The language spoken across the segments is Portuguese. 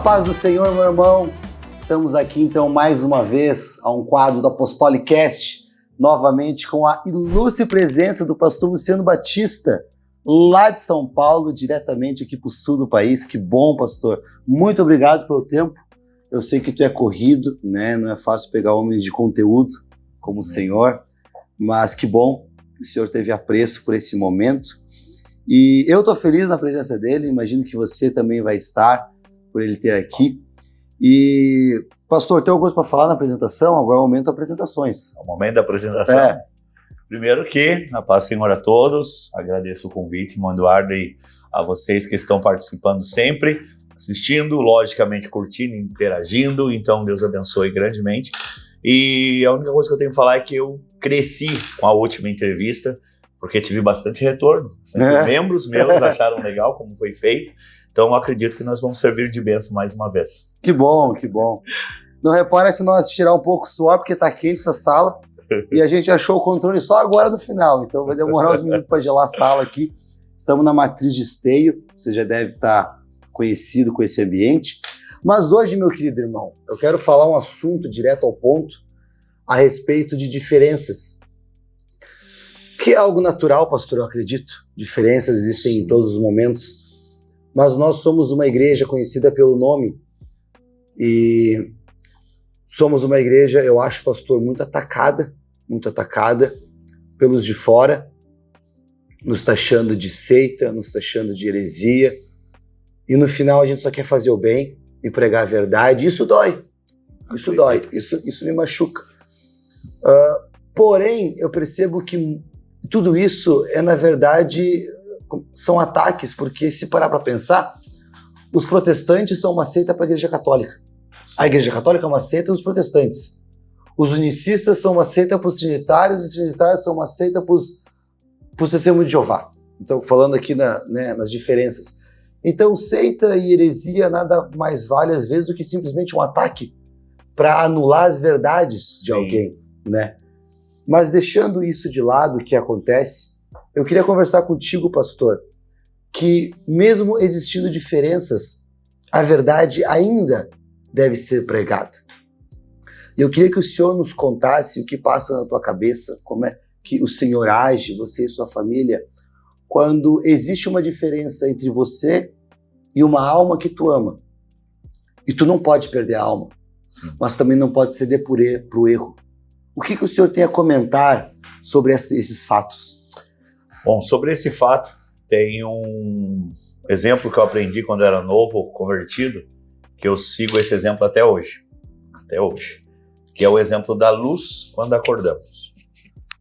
paz do Senhor, meu irmão. Estamos aqui então mais uma vez a um quadro do Apostolicast, novamente com a ilustre presença do pastor Luciano Batista, lá de São Paulo, diretamente aqui para o sul do país. Que bom, pastor. Muito obrigado pelo tempo. Eu sei que tu é corrido, né? Não é fácil pegar homens de conteúdo como o Senhor, mas que bom que o Senhor teve apreço por esse momento. E eu estou feliz na presença dele, imagino que você também vai estar por ele ter aqui. E, pastor, tem alguma coisa para falar na apresentação? Agora é o momento das apresentações. É o momento da apresentação. Primeiro que, a paz do Senhor a todos, agradeço o convite, irmão Eduardo, e a vocês que estão participando sempre, assistindo, logicamente curtindo, interagindo, então Deus abençoe grandemente. E a única coisa que eu tenho que falar é que eu cresci com a última entrevista, porque tive bastante retorno. Membros meus acharam legal como foi feito, então eu acredito que nós vamos servir de bênção mais uma vez. Que bom, que bom. Não repara se nós tirar um pouco o suor, porque está quente essa sala, e a gente achou o controle só agora no final, então vai demorar uns minutos para gelar a sala aqui. Estamos na matriz de Esteio, você já deve estar conhecido com esse ambiente. Mas hoje, meu querido irmão, eu quero falar um assunto direto ao ponto a respeito de diferenças. Que é algo natural, pastor, eu acredito. Diferenças existem em todos os momentos. Mas nós somos uma igreja conhecida pelo nome. E somos uma igreja, eu acho, pastor, muito atacada pelos de fora, nos taxando de seita, nos taxando de heresia. E no final a gente só quer fazer o bem e pregar a verdade. Isso dói. Isso dói. Isso me machuca. Porém, eu percebo que tudo isso na verdade, são ataques, porque se parar para pensar, os protestantes são uma seita para a Igreja Católica. A Igreja Católica é uma seita dos protestantes. Os unicistas são uma seita para os trinitários, os trinitários são uma seita para os testemunhos de Jeová. Então, falando aqui nas diferenças. Então, seita e heresia nada mais vale, às vezes, do que simplesmente um ataque para anular as verdades de alguém, né? Mas deixando isso de lado, o que acontece, eu queria conversar contigo, pastor, que mesmo existindo diferenças, a verdade ainda deve ser pregada. Eu queria que o senhor nos contasse o que passa na tua cabeça, como é que o Senhor age, você e sua família, quando existe uma diferença entre você e uma alma que tu ama. E tu não pode perder a alma, mas também não pode ceder pro erro. O que o senhor tem a comentar sobre esses fatos? Bom, sobre esse fato, tem um exemplo que eu aprendi quando eu era novo, convertido, que eu sigo esse exemplo até hoje, que é o exemplo da luz quando acordamos.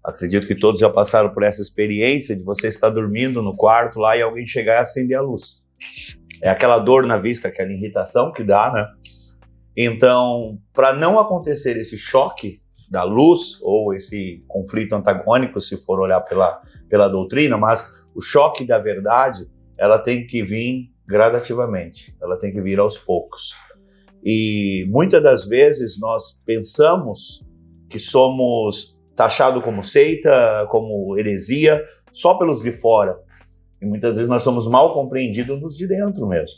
Acredito que todos já passaram por essa experiência de você estar dormindo no quarto lá e alguém chegar e acender a luz. É aquela dor na vista, aquela irritação que dá, né? Então, para não acontecer esse choque da luz ou esse conflito antagônico, se for olhar pela doutrina, mas o choque da verdade, ela tem que vir gradativamente, ela tem que vir aos poucos. E muitas das vezes nós pensamos que somos taxados como seita, como heresia, só pelos de fora. E muitas vezes nós somos mal compreendidos nos de dentro mesmo.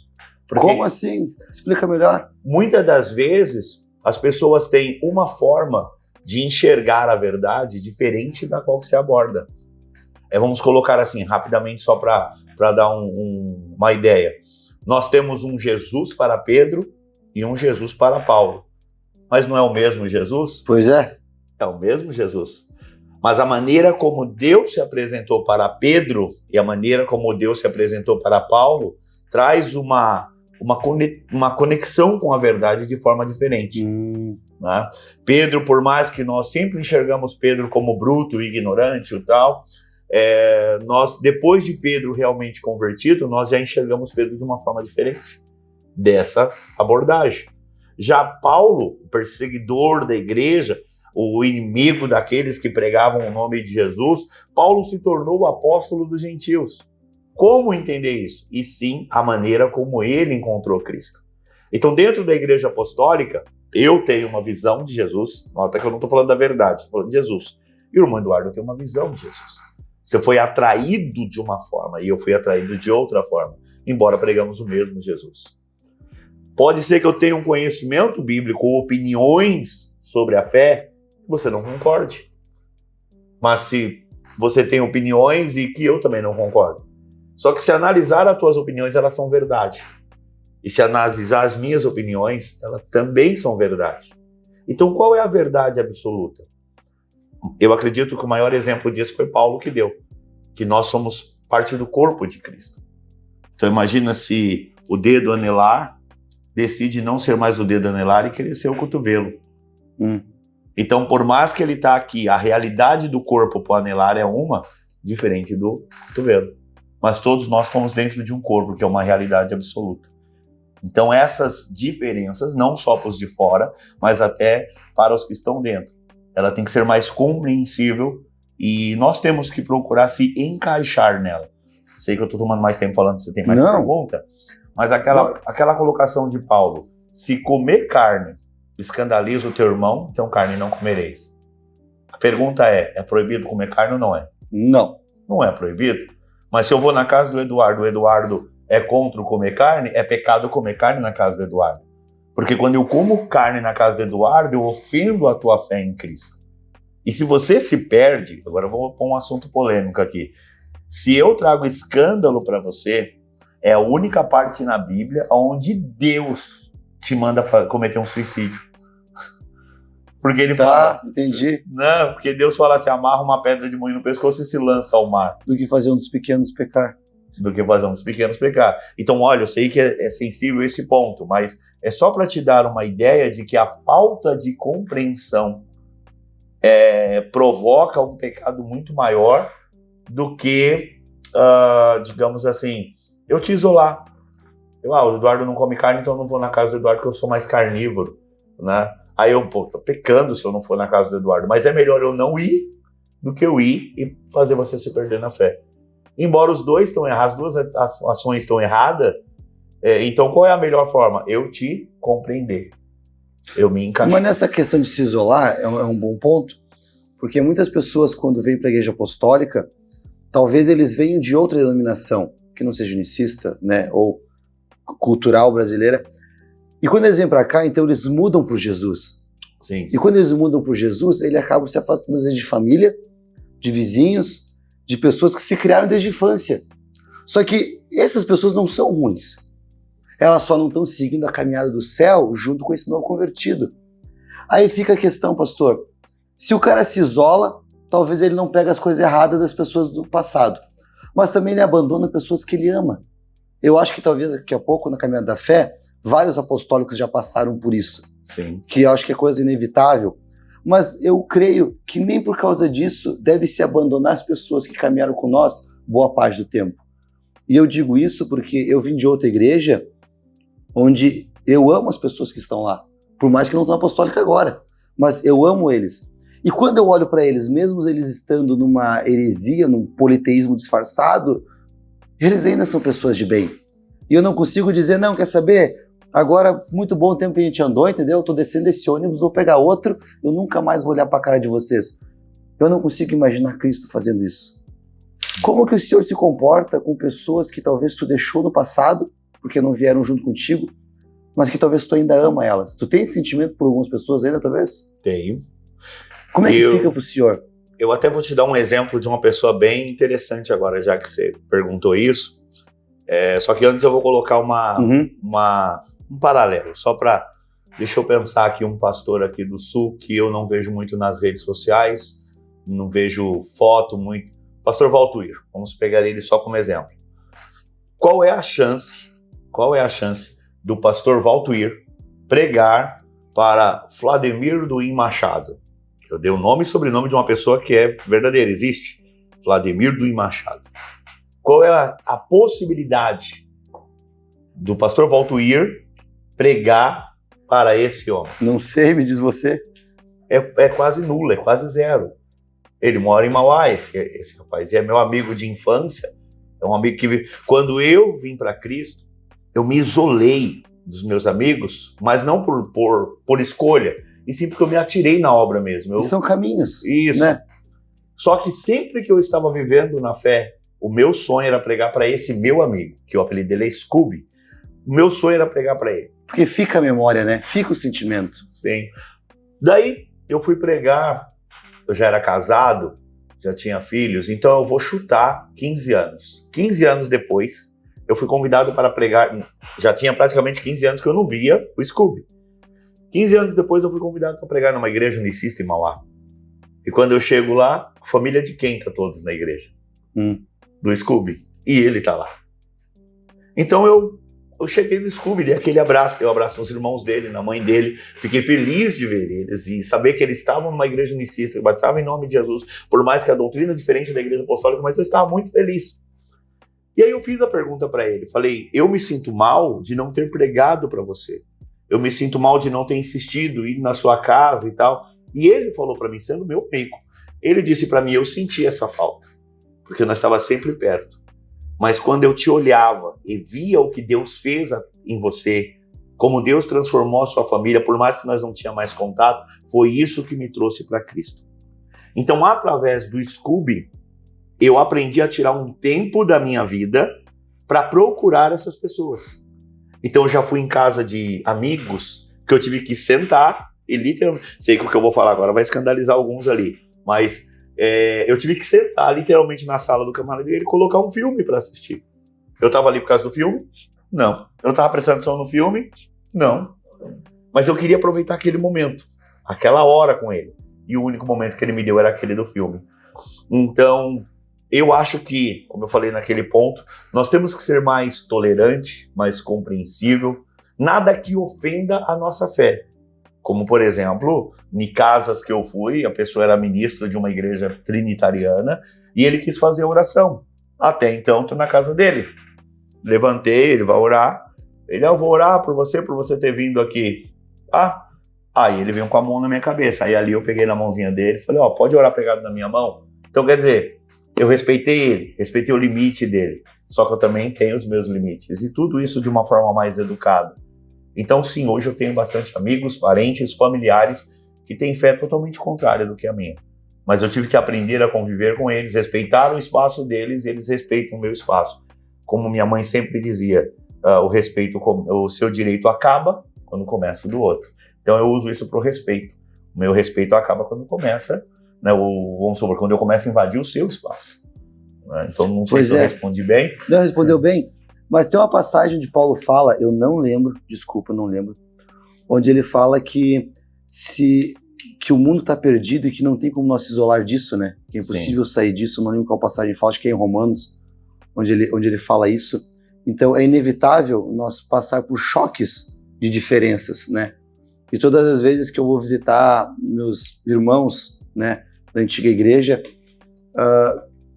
Porque como assim? Explica melhor. Muitas das vezes as pessoas têm uma forma de enxergar a verdade diferente da qual que se aborda. Vamos colocar assim, rapidamente, só para dar uma ideia. Nós temos um Jesus para Pedro e um Jesus para Paulo. Mas não é o mesmo Jesus? Pois é. É o mesmo Jesus. Mas a maneira como Deus se apresentou para Pedro e a maneira como Deus se apresentou para Paulo traz uma conexão com a verdade de forma diferente. Né? Pedro, por mais que nós sempre enxergamos Pedro como bruto, ignorante e tal, nós, depois de Pedro realmente convertido, nós já enxergamos Pedro de uma forma diferente dessa abordagem. Já Paulo, o perseguidor da igreja, o inimigo daqueles que pregavam o nome de Jesus, Paulo se tornou o apóstolo dos gentios. Como entender isso? E sim, a maneira como ele encontrou Cristo. Então, dentro da igreja apostólica, eu tenho uma visão de Jesus. Nota que eu não estou falando da verdade, estou falando de Jesus. E o irmão Eduardo tem uma visão de Jesus. Você foi atraído de uma forma e eu fui atraído de outra forma, embora pregamos o mesmo Jesus. Pode ser que eu tenha um conhecimento bíblico ou opiniões sobre a fé que você não concorde. Mas se você tem opiniões e que eu também não concordo. Só que se analisar as tuas opiniões, elas são verdade. E se analisar as minhas opiniões, elas também são verdade. Então, qual é a verdade absoluta? Eu acredito que o maior exemplo disso foi Paulo que deu. Que nós somos parte do corpo de Cristo. Então, imagina se o dedo anelar decide não ser mais o dedo anelar e querer ser o cotovelo. Então, por mais que ele está aqui, a realidade do corpo para o anelar é uma, diferente do cotovelo. Mas todos nós estamos dentro de um corpo, que é uma realidade absoluta. Então, essas diferenças, não só para os de fora, mas até para os que estão dentro. Ela tem que ser mais compreensível e nós temos que procurar se encaixar nela. Sei que eu estou tomando mais tempo falando, você tem mais pergunta? Mas aquela colocação de Paulo, se comer carne escandaliza o teu irmão, então carne não comereis. A pergunta é proibido comer carne ou não é? Não. Não é proibido. Mas se eu vou na casa do Eduardo, o Eduardo é contra comer carne, é pecado comer carne na casa do Eduardo. Porque quando eu como carne na casa do Eduardo, eu ofendo a tua fé em Cristo. E se você se perde, agora eu vou pôr um assunto polêmico aqui. Se eu trago escândalo para você, é a única parte na Bíblia onde Deus te manda cometer um suicídio. Porque ele fala... entendi. Não, porque Deus fala assim, amarra uma pedra de moinho no pescoço e se lança ao mar. Do que fazer um dos pequenos pecar. Do que fazer um dos pequenos pecar. Então, olha, eu sei que é sensível esse ponto, mas é só para te dar uma ideia de que a falta de compreensão provoca um pecado muito maior do que, digamos assim, eu te isolar. O Eduardo não come carne, então eu não vou na casa do Eduardo porque eu sou mais carnívoro, né? Aí eu, tô pecando se eu não for na casa do Eduardo. Mas é melhor eu não ir do que eu ir e fazer você se perder na fé. Embora os dois estão errados, as duas ações estão erradas, então qual é a melhor forma? Eu te compreender. Eu me encaixar. Mas nessa questão de se isolar é um bom ponto, porque muitas pessoas quando vêm para a igreja apostólica, talvez eles venham de outra denominação, que não seja unicista, né, ou cultural brasileira, e quando eles vêm para cá, então eles mudam por Jesus. Sim. E quando eles mudam por Jesus, eles acabam se afastando às vezes de família, de vizinhos, de pessoas que se criaram desde a infância. Só que essas pessoas não são ruins. Elas só não estão seguindo a caminhada do céu junto com esse novo convertido. Aí fica a questão, pastor, se o cara se isola, talvez ele não pegue as coisas erradas das pessoas do passado, mas também ele abandona pessoas que ele ama. Eu acho que talvez daqui a pouco, na caminhada da fé, vários apostólicos já passaram por isso. Sim. Que eu acho que é coisa inevitável. Mas eu creio que nem por causa disso deve se abandonar as pessoas que caminharam com nós boa parte do tempo. E eu digo isso porque eu vim de outra igreja onde eu amo as pessoas que estão lá, por mais que não estão apostólica agora, mas eu amo eles. E quando eu olho para eles, mesmo eles estando numa heresia, num politeísmo disfarçado, eles ainda são pessoas de bem. E eu não consigo dizer, não, quer saber? Agora, muito bom o tempo que a gente andou, entendeu? Eu tô descendo esse ônibus, vou pegar outro, eu nunca mais vou olhar para a cara de vocês. Eu não consigo imaginar Cristo fazendo isso. Como que o Senhor se comporta com pessoas que talvez tu deixou no passado, porque não vieram junto contigo, mas que talvez tu ainda ama elas? Tu tem esse sentimento por algumas pessoas ainda, talvez? Tenho. Como é que fica pro Senhor? Eu até vou te dar um exemplo de uma pessoa bem interessante agora, já que você perguntou isso. Só que antes eu vou colocar um paralelo, só para... Deixa eu pensar aqui um pastor aqui do Sul que eu não vejo muito nas redes sociais, não vejo foto muito. Pastor Valtuir, vamos pegar ele só como exemplo. Qual é a chance do pastor Valtuir pregar para Vladimir Duim Machado? Eu dei o nome e sobrenome de uma pessoa que é verdadeira, existe. Vladimir Duim Machado. Qual é a possibilidade do pastor Valtuir pregar para esse homem? Não sei, me diz você. É quase nulo, é quase zero. Ele mora em Mauá, esse rapaz, e é meu amigo de infância. É um amigo que, quando eu vim para Cristo, eu me isolei dos meus amigos, mas não por escolha, e sim porque eu me atirei na obra mesmo. E são caminhos. Isso. Né? Só que sempre que eu estava vivendo na fé, o meu sonho era pregar para esse meu amigo, que o apelido dele é Scooby. O meu sonho era pregar para ele. Porque fica a memória, né? Fica o sentimento. Sim. Daí eu fui pregar, eu já era casado, já tinha filhos, então eu vou chutar 15 anos. 15 anos depois, eu fui convidado para pregar, já tinha praticamente 15 anos que eu não via o Scooby. 15 anos depois eu fui convidado para pregar numa igreja unicista em Mauá. E quando eu chego lá, a família de quem tá todos na igreja? Do Scooby. E ele tá lá. Então eu cheguei no Scooby, dei aquele abraço, dei um abraço nos irmãos dele, na mãe dele, fiquei feliz de ver eles e saber que eles estavam numa igreja unicista, que batizavam em nome de Jesus, por mais que a doutrina é diferente da igreja apostólica, mas eu estava muito feliz. E aí eu fiz a pergunta para ele, falei, eu me sinto mal de não ter pregado para você, eu me sinto mal de não ter insistido, ir na sua casa e tal, e ele falou para mim, sendo meu amigo, ele disse para mim, eu senti essa falta, porque nós estávamos sempre perto. Mas quando eu te olhava e via o que Deus fez em você, como Deus transformou a sua família, por mais que nós não tínhamos mais contato, foi isso que me trouxe para Cristo. Então, através do Scooby, eu aprendi a tirar um tempo da minha vida para procurar essas pessoas. Então, eu já fui em casa de amigos que eu tive que sentar e literalmente... Sei que o que eu vou falar agora vai escandalizar alguns ali, mas... eu tive que sentar literalmente na sala do camarada e ele colocar um filme para assistir. Eu tava ali por causa do filme? Não. Eu não tava prestando atenção no filme? Não. Mas eu queria aproveitar aquele momento, aquela hora com ele. E o único momento que ele me deu era aquele do filme. Então, eu acho que, como eu falei naquele ponto, nós temos que ser mais tolerante, mais compreensível, nada que ofenda a nossa fé. Como, por exemplo, em casas que eu fui, a pessoa era ministro de uma igreja trinitariana e ele quis fazer oração. Até então, estou na casa dele. Levantei, ele vai orar. Eu vou orar por você ter vindo aqui. Aí ele veio com a mão na minha cabeça. Aí ali eu peguei na mãozinha dele e falei, pode orar pegado na minha mão? Então, quer dizer, eu respeitei ele, respeitei o limite dele. Só que eu também tenho os meus limites. E tudo isso de uma forma mais educada. Então, sim, hoje eu tenho bastante amigos, parentes, familiares que têm fé totalmente contrária do que a minha. Mas eu tive que aprender a conviver com eles, respeitar o espaço deles e eles respeitam o meu espaço. Como minha mãe sempre dizia, o seu direito acaba quando começa o do outro. Então, eu uso isso para o respeito. O meu respeito acaba quando começa, né, vamos supor, quando eu começo a invadir o seu espaço. Né? Então, não sei se eu respondi bem. Não, respondeu bem. Mas tem uma passagem onde Paulo fala, eu não lembro, desculpa, não lembro, onde ele fala que o mundo está perdido e que não tem como nós se isolar disso, né? Que é impossível sair disso, não lembro qual passagem fala, acho que é em Romanos, onde ele fala isso. Então é inevitável nós passar por choques de diferenças, né? E todas as vezes que eu vou visitar meus irmãos, né, da antiga igreja,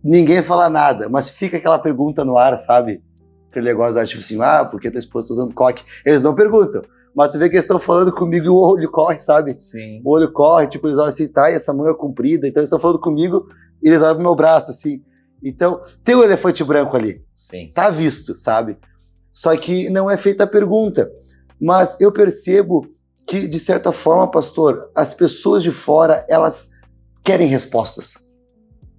ninguém fala nada, mas fica aquela pergunta no ar, sabe? Aquele negócio, tipo assim, por que tua esposa tá usando coque? Eles não perguntam, mas tu vê que eles estão falando comigo e o olho corre, sabe? Sim. O olho corre, tipo, eles olham assim, e essa mão é comprida, então eles estão falando comigo e eles olham pro meu braço, assim. Então, tem um elefante branco ali. Sim. Tá visto, sabe? Só que não é feita a pergunta. Mas eu percebo que, de certa forma, pastor, as pessoas de fora, elas querem respostas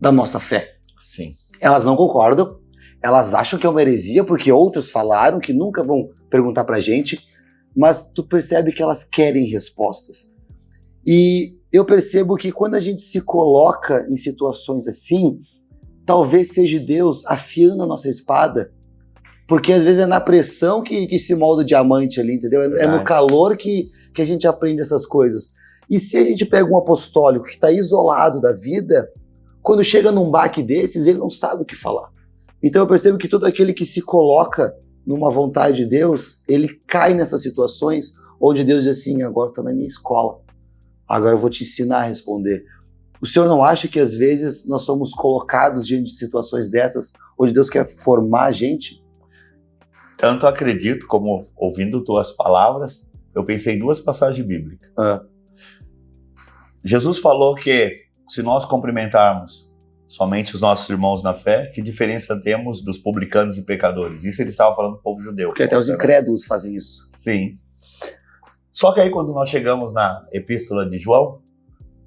da nossa fé. Sim. Elas não concordam. Elas acham que é uma heresia porque outros falaram que nunca vão perguntar pra gente, mas tu percebe que elas querem respostas. E eu percebo que quando a gente se coloca em situações assim, talvez seja Deus afiando a nossa espada, porque às vezes é na pressão que se molda o diamante ali, entendeu? É no calor que a gente aprende essas coisas. E se a gente pega um apostólico que está isolado da vida, quando chega num baque desses, ele não sabe o que falar. Então eu percebo que todo aquele que se coloca numa vontade de Deus, ele cai nessas situações onde Deus diz assim, agora está na minha escola, agora eu vou te ensinar a responder. O senhor não acha que às vezes nós somos colocados diante de situações dessas, onde Deus quer formar a gente? Tanto acredito, como ouvindo tuas palavras, eu pensei em duas passagens bíblicas. Jesus falou que se nós cumprimentarmos somente os nossos irmãos na fé, que diferença temos dos publicanos e pecadores? Isso ele estava falando do povo judeu. Porque até os incrédulos fazem isso. Sim. Só que aí quando nós chegamos na epístola de João,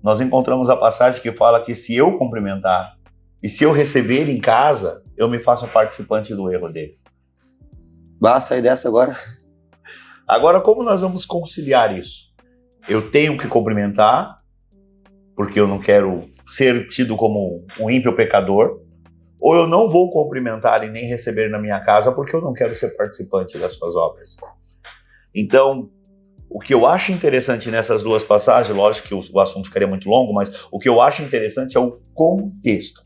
nós encontramos a passagem que fala que se eu cumprimentar e se eu receber ele em casa, eu me faço participante do erro dele. Vai sair dessa agora? Agora, como nós vamos conciliar isso? Eu tenho que cumprimentar, porque eu não quero ser tido como um ímpio pecador, ou eu não vou cumprimentar e nem receber na minha casa, porque eu não quero ser participante das suas obras. Então, o que eu acho interessante nessas duas passagens, lógico que o assunto ficaria muito longo, mas o que eu acho interessante é o contexto.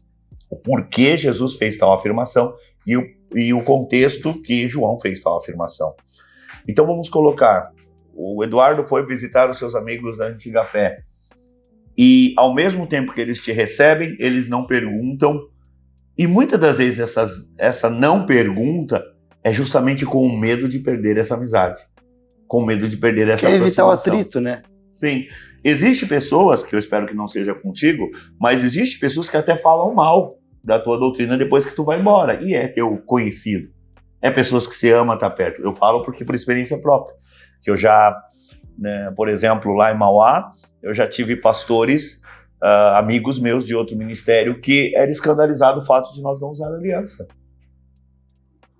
O porquê Jesus fez tal afirmação e o contexto que João fez tal afirmação. Então vamos colocar, o Eduardo foi visitar os seus amigos da Antiga Fé e ao mesmo tempo que eles te recebem, eles não perguntam, e muitas das vezes essa não pergunta é justamente com o medo de perder essa amizade, com medo de perder essa aproximação. Evitar o atrito, né? Sim. Existem pessoas, que eu espero que não seja contigo, mas existem pessoas que até falam mal da tua doutrina depois que tu vai embora, e é teu conhecido. É pessoas que se ama estar perto. Eu falo porque por experiência própria, que eu já, né, por exemplo, lá em Mauá, eu já tive pastores, amigos meus de outro ministério, que era escandalizado o fato de nós não usar aliança.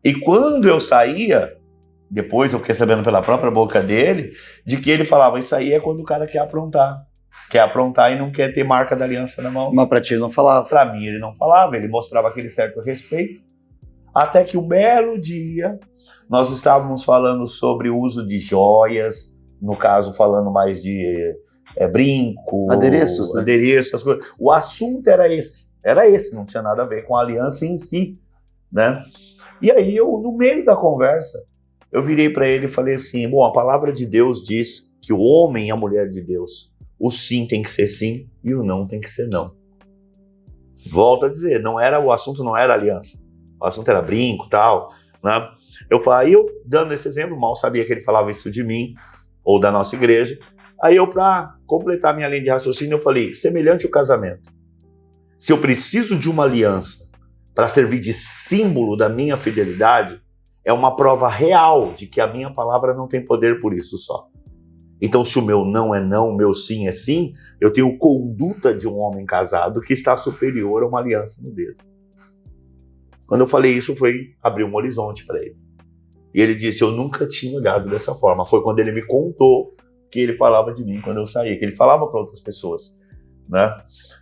E quando eu saía, depois eu fiquei sabendo pela própria boca dele, de que ele falava, isso aí é quando o cara quer aprontar e não quer ter marca da aliança na mão. Mas pra ti ele não falava. Pra mim ele não falava, ele mostrava aquele certo respeito, até que um belo dia nós estávamos falando sobre o uso de joias, no caso falando mais de brinco, adereços, né? Adereços, as coisas. O assunto era esse, não tinha nada a ver com a aliança em si, né? E aí eu, no meio da conversa, eu virei para ele e falei assim, bom, a palavra de Deus diz que o homem e a mulher de Deus, o sim tem que ser sim e o não tem que ser não. Volto a dizer, o assunto não era aliança, o assunto era brinco e tal, né? Eu falei, eu dando esse exemplo, mal sabia que ele falava isso de mim ou da nossa igreja. Aí eu, para completar minha linha de raciocínio, eu falei, semelhante ao casamento. Se eu preciso de uma aliança para servir de símbolo da minha fidelidade, é uma prova real de que a minha palavra não tem poder por isso só. Então, se o meu não é não, o meu sim é sim, eu tenho conduta de um homem casado que está superior a uma aliança no dedo. Quando eu falei isso, foi abrir um horizonte para ele. E ele disse, eu nunca tinha olhado dessa forma. Foi quando ele me contou que ele falava de mim quando eu saí, que ele falava para outras pessoas, né?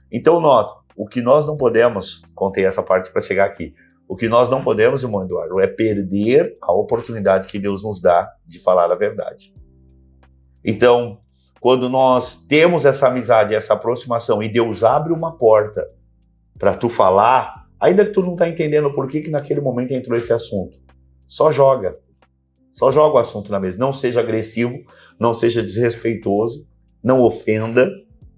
Então, nota, o que nós não podemos, contei essa parte para chegar aqui, o que nós não podemos, irmão Eduardo, é perder a oportunidade que Deus nos dá de falar a verdade. Então, quando nós temos essa amizade, essa aproximação, e Deus abre uma porta para tu falar, ainda que tu não tá entendendo por que naquele momento entrou esse assunto, só joga o assunto na mesa, não seja agressivo, não seja desrespeitoso, não ofenda,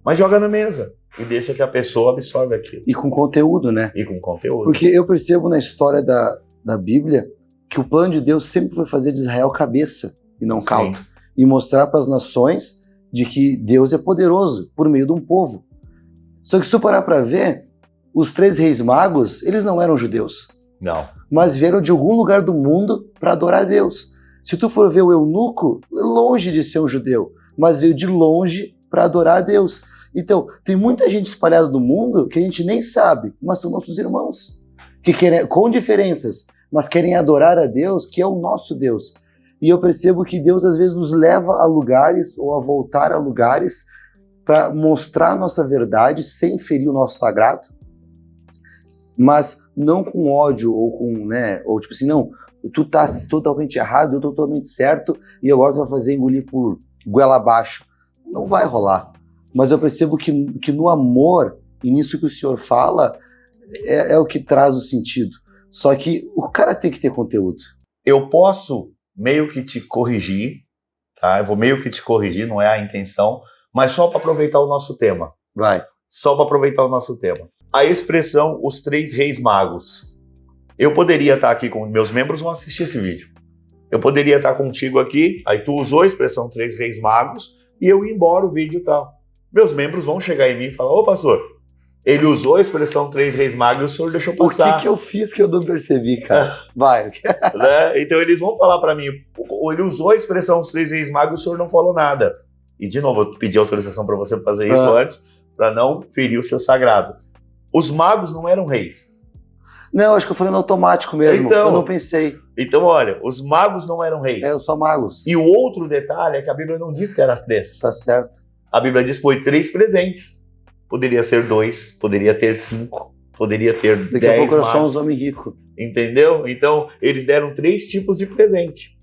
mas joga na mesa e deixa que a pessoa absorva aquilo. E com conteúdo, né? E com conteúdo. Porque eu percebo na história da Bíblia que o plano de Deus sempre foi fazer de Israel cabeça e não cauda. E mostrar para as nações de que Deus é poderoso por meio de um povo. Só que se tu parar para ver, os 3 reis magos, eles não eram judeus. Não. Mas vieram de algum lugar do mundo para adorar a Deus. Se tu for ver o eunuco, longe de ser um judeu, mas veio de longe para adorar a Deus. Então, tem muita gente espalhada no mundo que a gente nem sabe, mas são nossos irmãos, que querem, com diferenças, mas querem adorar a Deus, que é o nosso Deus. E eu percebo que Deus às vezes nos leva a lugares, ou a voltar a lugares, para mostrar a nossa verdade, sem ferir o nosso sagrado, mas não com ódio, ou com, ou tipo assim, não, tu tá totalmente errado, eu tô totalmente certo, e agora tu vai fazer engolir por goela abaixo. Não vai rolar. Mas eu percebo que no amor, e nisso que o senhor fala, é o que traz o sentido. Só que o cara tem que ter conteúdo. Eu posso meio que te corrigir, tá? Eu vou meio que te corrigir, não é a intenção, mas só para aproveitar o nosso tema. Vai. Só para aproveitar o nosso tema. A expressão, os 3 reis magos. Eu poderia estar aqui com meus membros, vão assistir esse vídeo. Eu poderia estar contigo aqui, aí tu usou a expressão 3 reis magos, e eu ia embora o vídeo e tal. Meus membros vão chegar em mim e falar, ô pastor, ele usou a expressão 3 reis magos e o senhor deixou passar. O que eu fiz que eu não percebi, cara? Vai. Né? Então eles vão falar para mim, ele usou a expressão os 3 reis magos e o senhor não falou nada. E de novo, eu pedi autorização para você fazer isso antes, para não ferir o seu sagrado. Os magos não eram reis. Não, acho que eu falei no automático mesmo, então, eu não pensei. Então, olha, os magos não eram reis. Só magos. E o outro detalhe é que a Bíblia não diz que era 3. Tá certo. A Bíblia diz que foi 3 presentes. Poderia ser 2, poderia ter 5, poderia ter 10 Daqui a pouco era só magos. uns homens ricos. Entendeu? Então, eles deram 3 tipos de presente.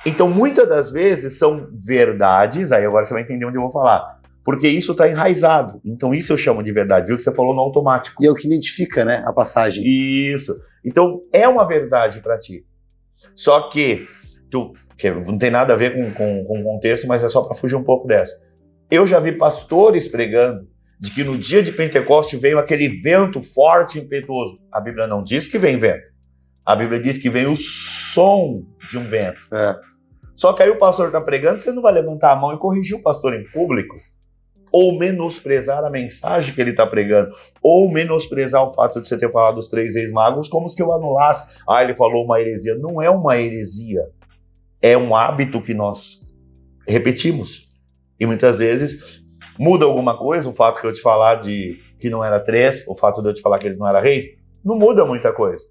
Então, muitas das vezes são verdades, aí agora você vai entender onde eu vou falar, porque isso está enraizado. Então, isso eu chamo de verdade, viu que você falou no automático. E é o que identifica, né, a passagem. Isso. Então, é uma verdade para ti. Só que, que não tem nada a ver com o contexto, mas é só para fugir um pouco dessa. Eu já vi pastores pregando de que no dia de Pentecoste veio aquele vento forte e impetuoso. A Bíblia não diz que vem vento. A Bíblia diz que vem o som de um vento. Só que aí o pastor está pregando, você não vai levantar a mão e corrigir o pastor em público, ou menosprezar a mensagem que ele está pregando, ou menosprezar o fato de você ter falado dos 3 reis magos, como se eu anulasse. Ele falou uma heresia. Não é uma heresia. É um hábito que nós repetimos. E muitas vezes muda alguma coisa, o fato que eu te falar de que não era 3, o fato de eu te falar que eles não eram reis, não muda muita coisa.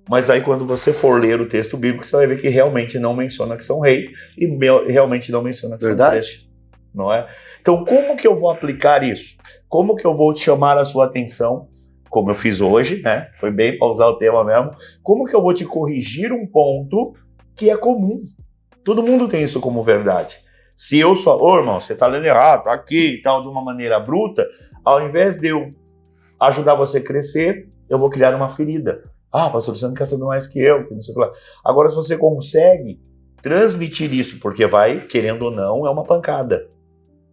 Mas aí quando você for ler o texto bíblico, você vai ver que realmente não menciona que são reis e realmente não menciona que são 3. Não é? Então, como que eu vou aplicar isso? Como que eu vou te chamar a sua atenção, como eu fiz hoje, né? Foi bem para usar o tema mesmo. Como que eu vou te corrigir um ponto que é comum? Todo mundo tem isso como verdade. Se eu só, irmão, você está lendo errado, tá aqui e tal, de uma maneira bruta, ao invés de eu ajudar você a crescer, eu vou criar uma ferida. Pastor, você não quer saber mais que eu, que não sei o que lá. Agora, se você consegue transmitir isso, porque vai, querendo ou não, é uma pancada.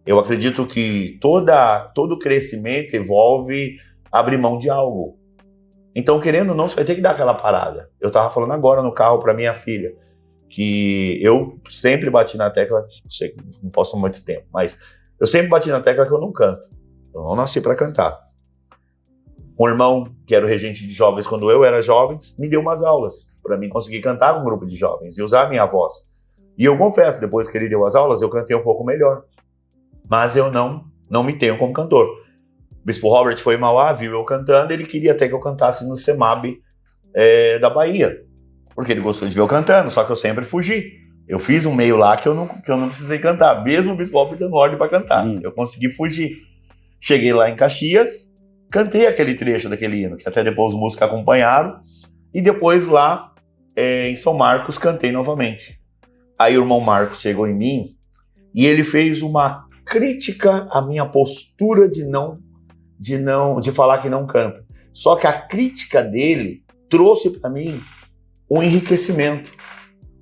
Eu acredito que todo crescimento envolve abrir mão de algo. Então, querendo ou não, você vai ter que dar aquela parada. Eu estava falando agora no carro para minha filha, que eu sempre bati na tecla, sei que não posso há muito tempo, mas eu sempre bati na tecla que eu não canto. Eu não nasci para cantar. Um irmão, que era o regente de jovens quando eu era jovem, me deu umas aulas para mim conseguir cantar com um grupo de jovens e usar a minha voz. E eu confesso, depois que ele deu as aulas, eu cantei um pouco melhor. Mas eu não me tenho como cantor. O Bispo Robert foi em Mauá, viu eu cantando, ele queria até que eu cantasse no CEMAB da Bahia. Porque ele gostou de ver eu cantando, só que eu sempre fugi. Eu fiz um meio lá que eu não precisei cantar, mesmo o Bispo Robert dando ordem para cantar. Eu consegui fugir. Cheguei lá em Caxias, cantei aquele trecho daquele hino, que até depois os músicos acompanharam, e depois lá em São Marcos cantei novamente. Aí o irmão Marcos chegou em mim e ele fez uma crítica à minha postura de falar que não canta. Só que a crítica dele trouxe para mim um enriquecimento,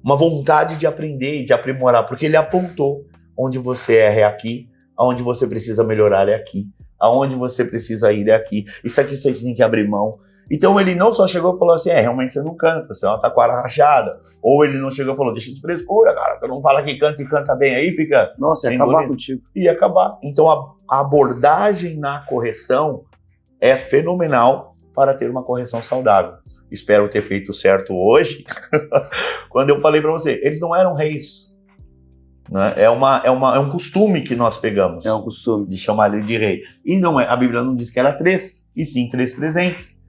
uma vontade de aprender e de aprimorar, porque ele apontou onde você erra é aqui, aonde você precisa melhorar é aqui, aonde você precisa ir é aqui, isso aqui você tem que abrir mão. Então ele não só chegou e falou assim, realmente você não canta, você é uma taquara rachada. Ou ele não chegou e falou, deixa de frescura, cara, tu não fala que canta e canta bem aí, fica... Nossa, ia acabar contigo. Ia acabar. Então a abordagem na correção é fenomenal para ter uma correção saudável. Espero ter feito certo hoje, quando eu falei para você, eles não eram reis. Né? É um costume que nós pegamos. É um costume. De chamar ele de rei. E não a Bíblia não diz que era 3, e sim 3 presentes.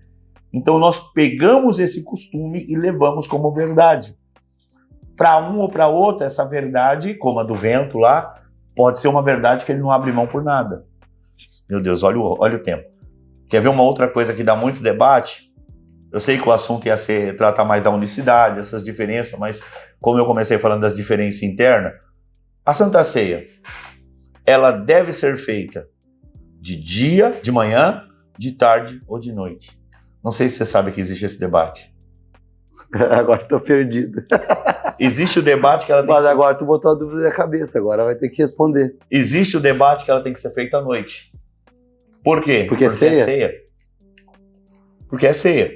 Então nós pegamos esse costume e levamos como verdade. Para um ou para outro, essa verdade, como a do vento lá, pode ser uma verdade que ele não abre mão por nada. Meu Deus, olha o tempo. Quer ver uma outra coisa que dá muito debate? Eu sei que o assunto ia ser tratar mais da unicidade, essas diferenças, mas como eu comecei falando das diferenças internas, a Santa Ceia, ela deve ser feita de dia, de manhã, de tarde ou de noite. Não sei se você sabe que existe esse debate. Agora estou perdido. Existe o debate que ela tem Mas que ser... agora tu botou a dúvida na cabeça, agora vai ter que responder. Existe o debate que ela tem que ser feita à noite. Por quê? Porque é ceia? Porque é ceia.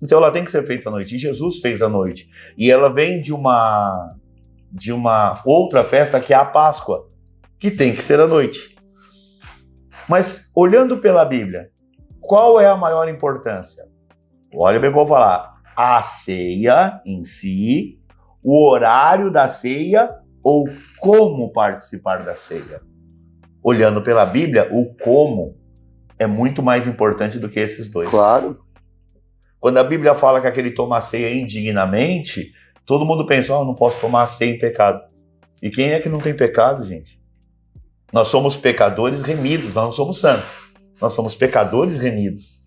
Então ela tem que ser feita à noite. E Jesus fez à noite. E ela vem de uma outra festa que é a Páscoa, que tem que ser à noite. Mas olhando pela Bíblia, qual é a maior importância? Olha bem o que eu vou falar. A ceia em si, o horário da ceia ou como participar da ceia. Olhando pela Bíblia, o como é muito mais importante do que esses dois. Claro. Quando a Bíblia fala que aquele toma a ceia indignamente, Todo mundo pensa, não posso tomar ceia em pecado. E quem é que não tem pecado, gente? Nós somos pecadores remidos, nós não somos santos. Nós somos pecadores remidos.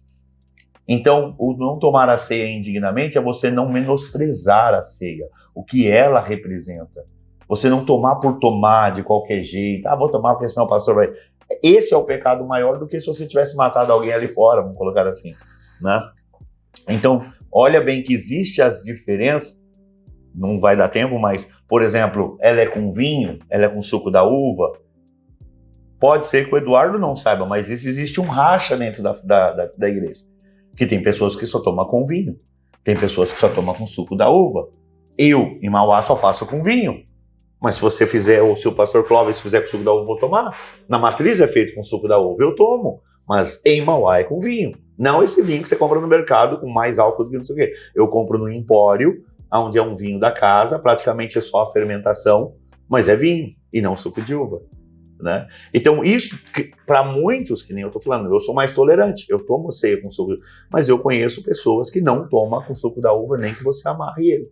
Então, o não tomar a ceia indignamente é você não menosprezar a ceia, o que ela representa. Você não tomar por tomar de qualquer jeito. Vou tomar porque senão o pastor vai... Esse é o pecado maior do que se você tivesse matado alguém ali fora, vamos colocar assim, né? Então, olha bem que existe as diferenças, não vai dar tempo, mas, por exemplo, ela é com vinho, ela é com suco da uva. Pode ser que o Eduardo não saiba, mas existe um racha dentro da igreja. Que tem pessoas que só tomam com vinho, tem pessoas que só tomam com suco da uva. Eu, em Mauá, só faço com vinho. Mas se você fizer, ou se o pastor Clóvis fizer com suco da uva, eu vou tomar. Na matriz é feito com suco da uva, eu tomo. Mas em Mauá é com vinho. Não esse vinho que você compra no mercado com mais álcool do que não sei o quê. Eu compro no empório, onde é um vinho da casa, praticamente é só a fermentação, mas é vinho e não suco de uva. Né? Então isso, para muitos, que nem eu estou falando, eu sou mais tolerante, eu tomo ceia com suco, mas eu conheço pessoas que não tomam com suco da uva, nem que você amarre ele.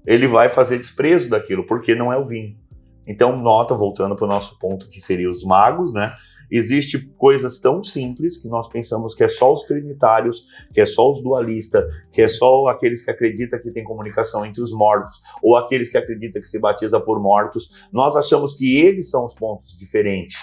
Ele vai fazer desprezo daquilo, porque não é o vinho. Então nota, voltando para o nosso ponto, que seria os magos, né? Existem coisas tão simples que nós pensamos que é só os trinitários, que é só os dualistas, que é só aqueles que acreditam que tem comunicação entre os mortos, ou aqueles que acreditam que se batiza por mortos. Nós achamos que eles são os pontos diferentes.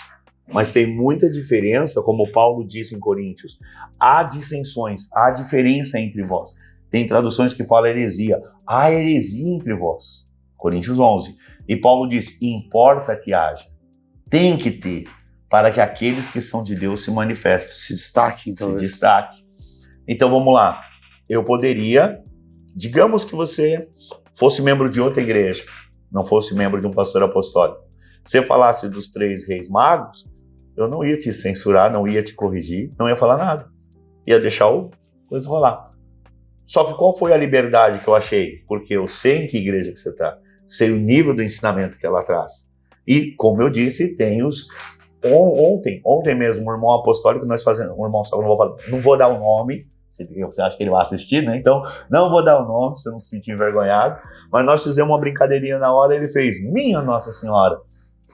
Mas tem muita diferença, como Paulo disse em Coríntios. Há dissensões, há diferença entre vós. Tem traduções que falam heresia. Há heresia entre vós. Coríntios 11. E Paulo diz, importa que haja. Tem que ter. Para que aqueles que são de Deus se manifestem. Se destaque, então. Se destaque. Então vamos lá. Eu poderia, digamos que você fosse membro de outra igreja, não fosse membro de um pastor apostólico. Se você falasse dos 3 reis magos, eu não ia te censurar, não ia te corrigir, não ia falar nada. Ia deixar o coisa rolar. Só que qual foi a liberdade que eu achei? Porque eu sei em que igreja que você está, sei o nível do ensinamento que ela traz. E, como eu disse, tem os... Ontem mesmo, um irmão apostólico, nós fazendo, um irmão, só não vou dar o nome, você acha que ele vai assistir, né? Então, não vou dar o nome, pra você não se sentir envergonhado, mas nós fizemos uma brincadeirinha na hora, ele fez, minha Nossa Senhora.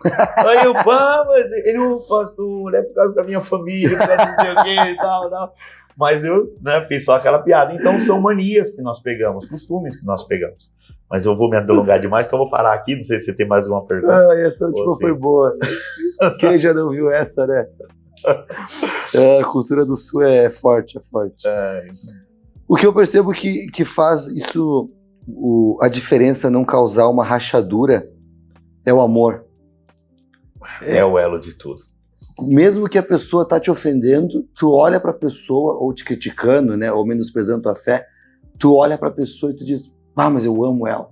Aí eu, mas ele, pastor, é por causa da minha família, por causa de não sei o quê e tal. Mas eu, né, fiz só aquela piada. Então, são manias que nós pegamos, costumes que nós pegamos. Mas eu vou me alongar demais, então eu vou parar aqui. Não sei se você tem mais uma pergunta. Essa última foi boa. Quem já não viu essa, né? A cultura do Sul é forte, é forte. O que eu percebo que faz isso, a diferença não causar uma rachadura, é o amor. É o elo de tudo. Mesmo que a pessoa tá te ofendendo, tu olha para a pessoa, ou te criticando, né, ou menosprezando tua fé, tu olha para a pessoa e tu diz, mas eu amo ela.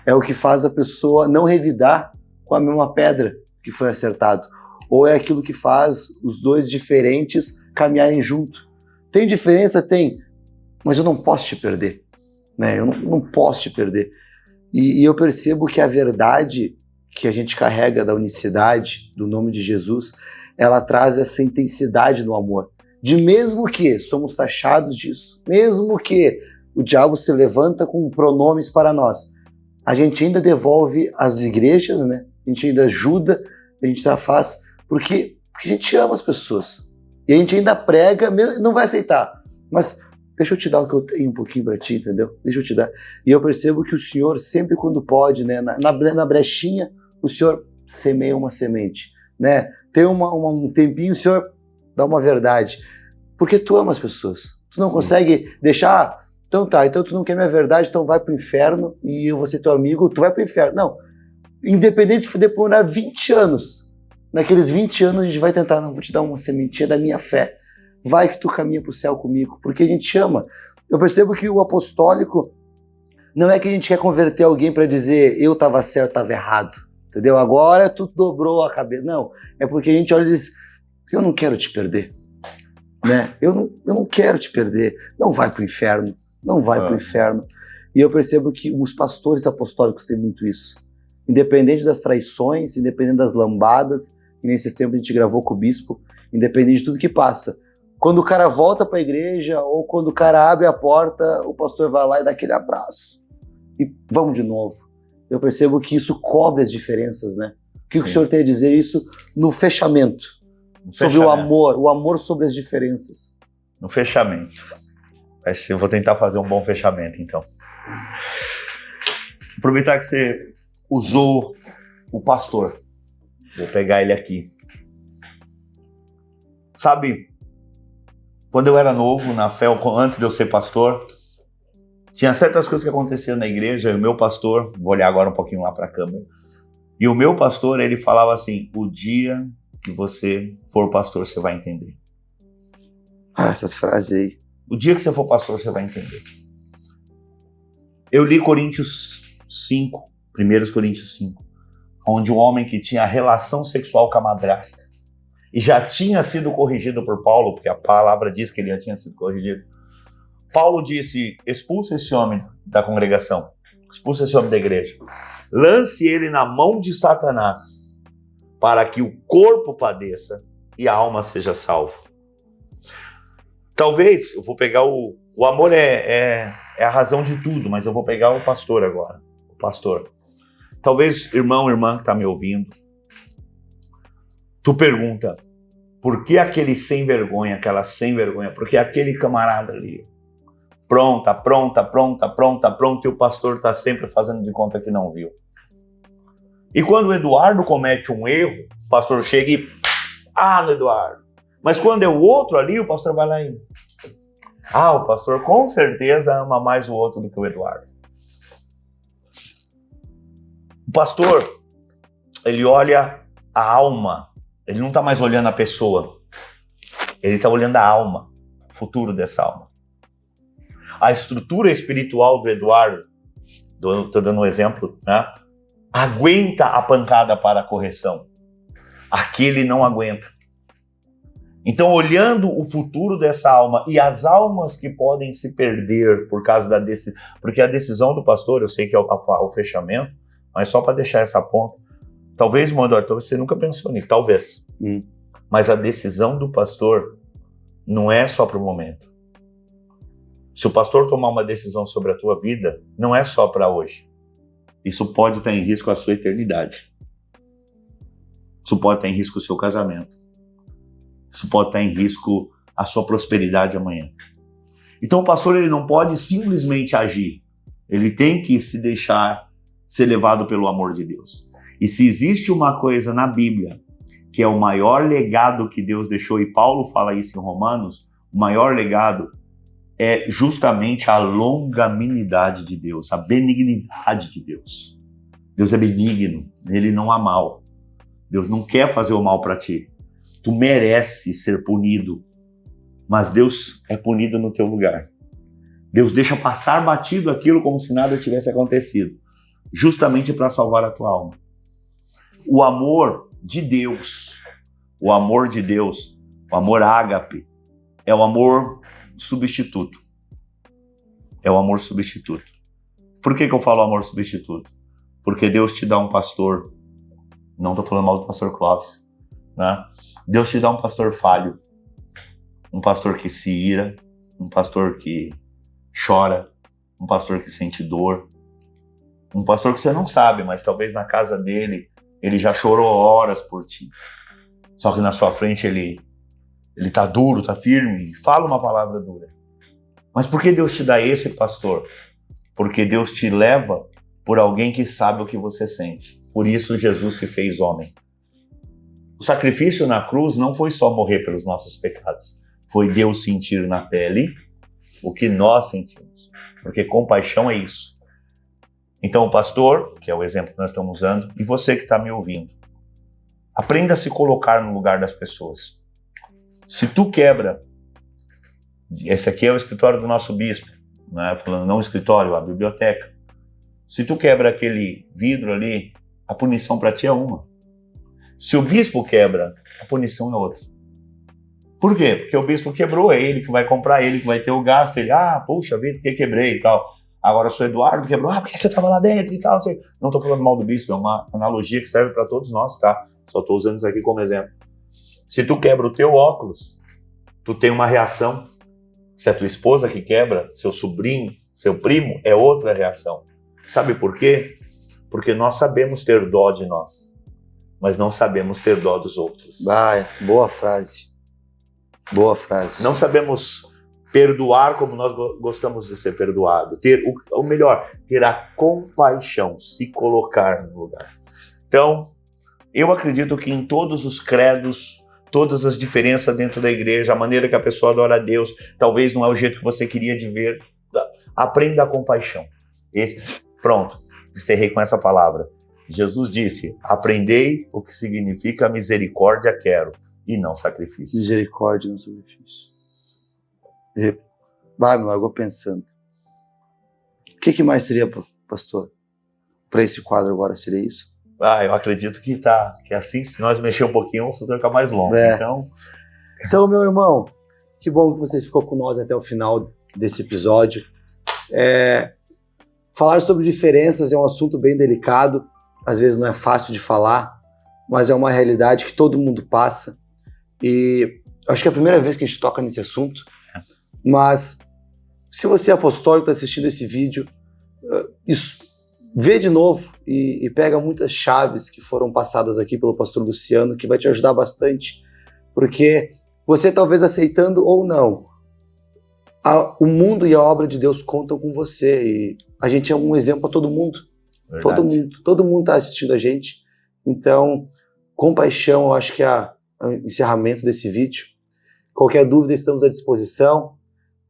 É o que faz a pessoa não revidar com a mesma pedra que foi acertado. Ou é aquilo que faz os dois diferentes caminharem junto. Tem diferença? Tem. Mas eu não posso te perder. Né? Eu não posso te perder. E eu percebo que a verdade que a gente carrega da unicidade, do nome de Jesus, ela traz essa intensidade no amor. De mesmo que somos taxados disso, mesmo que o diabo se levanta com pronomes para nós, a gente ainda devolve às igrejas, né? A gente ainda ajuda, a gente faz, porque a gente ama as pessoas. E a gente ainda prega, não vai aceitar, mas deixa eu te dar o que eu tenho um pouquinho para ti, entendeu? Deixa eu te dar. E eu percebo que o Senhor, sempre quando pode, né, na brechinha, o Senhor semeia uma semente, né? Tem um tempinho, o Senhor dá uma verdade. Porque tu ama as pessoas. Tu não consegue deixar... Então tá, então tu não quer minha verdade, então vai pro inferno e eu vou ser teu amigo, tu vai pro inferno. Não. Independente de demorar 20 anos, naqueles 20 anos a gente vai tentar, não, vou te dar uma sementinha da minha fé. Vai que tu caminha pro céu comigo, porque a gente ama. Eu percebo que o apostólico não é que a gente quer converter alguém para dizer eu estava certo, estava errado, entendeu? Agora tu dobrou a cabeça. Não, é porque a gente olha e diz, eu não quero te perder, né? Eu não quero te perder. Não vai pro inferno. Não vai para o inferno. E eu percebo que os pastores apostólicos têm muito isso. Independente das traições, independente das lambadas, que nesses tempos a gente gravou com o bispo, independente de tudo que passa. Quando o cara volta para a igreja ou quando o cara abre a porta, o pastor vai lá e dá aquele abraço. e vamos de novo. Eu percebo que isso cobre as diferenças, né? O que o senhor tem a dizer isso no fechamento? Sobre o amor sobre as diferenças. No fechamento. Eu vou tentar fazer um bom fechamento, então. Aproveitar que você usou o pastor. Vou pegar ele aqui. Sabe, quando eu era novo, na fé, antes de eu ser pastor, tinha certas coisas que aconteciam na igreja, e o meu pastor, vou olhar agora um pouquinho lá para a câmera, e o meu pastor, ele falava assim, o dia que você for pastor, você vai entender. Essas frases aí. O dia que você for pastor, você vai entender. Eu li Coríntios 5, 1 Coríntios 5, onde um homem que tinha relação sexual com a madrasta, e já tinha sido corrigido por Paulo, porque a palavra diz que ele já tinha sido corrigido. Paulo disse, expulse esse homem da congregação, expulse esse homem da igreja, lance ele na mão de Satanás, para que o corpo padeça e a alma seja salva. Talvez, eu vou pegar o amor é a razão de tudo, mas eu vou pegar o pastor agora, o pastor. Talvez, irmão, irmã que está me ouvindo, tu pergunta, por que aquele sem vergonha, aquela sem vergonha, por que aquele camarada ali, pronta, e o pastor está sempre fazendo de conta que não viu. E quando o Eduardo comete um erro, o pastor chega e, no Eduardo. Mas quando é o outro ali, o pastor vai lá e, o pastor com certeza ama mais o outro do que o Eduardo. O pastor, ele olha a alma, ele não está mais olhando a pessoa, ele está olhando a alma, o futuro dessa alma. A estrutura espiritual do Eduardo, estou dando um exemplo, né? Aguenta a pancada para a correção. Aquele não aguenta. Então, olhando o futuro dessa alma e as almas que podem se perder por causa da decisão, porque a decisão do pastor, eu sei que é o fechamento, mas só para deixar essa ponta, talvez, Eduardo, você nunca pensou nisso, talvez. Mas a decisão do pastor não é só para o momento. Se o pastor tomar uma decisão sobre a tua vida, não é só para hoje. Isso pode estar em risco a sua eternidade. Isso pode estar em risco o seu casamento. Isso pode estar em risco a sua prosperidade amanhã. Então o pastor ele não pode simplesmente agir. Ele tem que se deixar ser levado pelo amor de Deus. E se existe uma coisa na Bíblia que é o maior legado que Deus deixou, e Paulo fala isso em Romanos, o maior legado é justamente a longanimidade de Deus, a benignidade de Deus. Deus é benigno, ele não há mal. Deus não quer fazer o mal para ti. Tu merece ser punido, mas Deus é punido no teu lugar. Deus deixa passar batido aquilo como se nada tivesse acontecido, justamente para salvar a tua alma. O amor de Deus, o amor ágape, é o amor substituto. É o amor substituto. Por que eu falo amor substituto? Porque Deus te dá um pastor, não estou falando mal do pastor Clóvis, né? Deus te dá um pastor falho, um pastor que se ira, um pastor que chora, um pastor que sente dor, um pastor que você não sabe, mas talvez na casa dele ele já chorou horas por ti. Só que na sua frente ele tá duro, tá firme, fala uma palavra dura. Mas por que Deus te dá esse pastor? Porque Deus te leva por alguém que sabe o que você sente. Por isso Jesus se fez homem. O sacrifício na cruz não foi só morrer pelos nossos pecados. Foi Deus sentir na pele o que nós sentimos. Porque compaixão é isso. Então o pastor, que é o exemplo que nós estamos usando, e você que está me ouvindo, aprenda a se colocar no lugar das pessoas. Se tu quebra, esse aqui é o escritório do nosso bispo, né? Falando não o escritório, a biblioteca. Se tu quebra aquele vidro ali, a punição para ti é uma. Se o bispo quebra, a punição é outra. Por quê? Porque o bispo quebrou, é ele que vai comprar, ele que vai ter o gasto, ele, puxa vida, que quebrei e tal. Agora o Eduardo quebrou, por que você estava lá dentro e tal? Não estou falando mal do bispo, é uma analogia que serve para todos nós, tá? Só estou usando isso aqui como exemplo. Se tu quebra o teu óculos, tu tem uma reação. Se é tua esposa que quebra, seu sobrinho, seu primo, é outra reação. Sabe por quê? Porque nós sabemos ter dó de nós, mas não sabemos ter dó dos outros. Boa frase. Boa frase. Não sabemos perdoar como nós gostamos de ser perdoado. Ou melhor, ter a compaixão, se colocar no lugar. Então, eu acredito que em todos os credos, todas as diferenças dentro da igreja, a maneira que a pessoa adora a Deus, talvez não é o jeito que você queria de ver. Aprenda a compaixão. Pronto, encerrei com essa palavra. Jesus disse, aprendei o que significa misericórdia quero e não sacrifício. Misericórdia e não sacrifício. Vai, me largou pensando. O que mais seria, pastor, para esse quadro agora? Seria isso? Eu acredito que assim, se nós mexer um pouquinho, você vai ficar mais longo. Então, meu irmão, que bom que você ficou com nós até o final desse episódio. Falar sobre diferenças é um assunto bem delicado, às vezes não é fácil de falar, mas é uma realidade que todo mundo passa. E acho que é a primeira vez que a gente toca nesse assunto. Mas se você é apostólico, está assistindo esse vídeo, vê de novo e pega muitas chaves que foram passadas aqui pelo pastor Luciano, que vai te ajudar bastante, porque você talvez aceitando ou não, o mundo e a obra de Deus contam com você, e a gente é um exemplo para todo mundo. Todo mundo está assistindo a gente. Então, compaixão, eu acho que é o encerramento desse vídeo. Qualquer dúvida, estamos à disposição.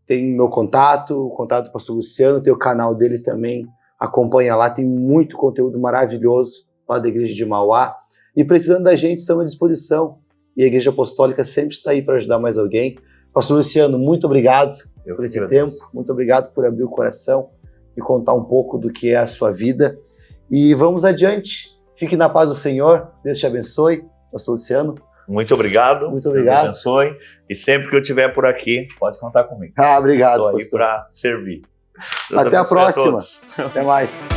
Tem meu contato, o contato do pastor Luciano, tem o canal dele também, acompanha lá, tem muito conteúdo maravilhoso lá da Igreja de Mauá. E precisando da gente, estamos à disposição. E a Igreja Apostólica sempre está aí para ajudar mais alguém. Pastor Luciano, muito obrigado por esse tempo, muito obrigado por abrir o coração e contar um pouco do que é a sua vida. E vamos adiante. Fique na paz do Senhor, Deus te abençoe. Pastor Luciano. Muito obrigado. Muito obrigado. Deus abençoe. E sempre que eu estiver por aqui, pode contar comigo. Obrigado. Estou aí para servir. Até a próxima. Até mais.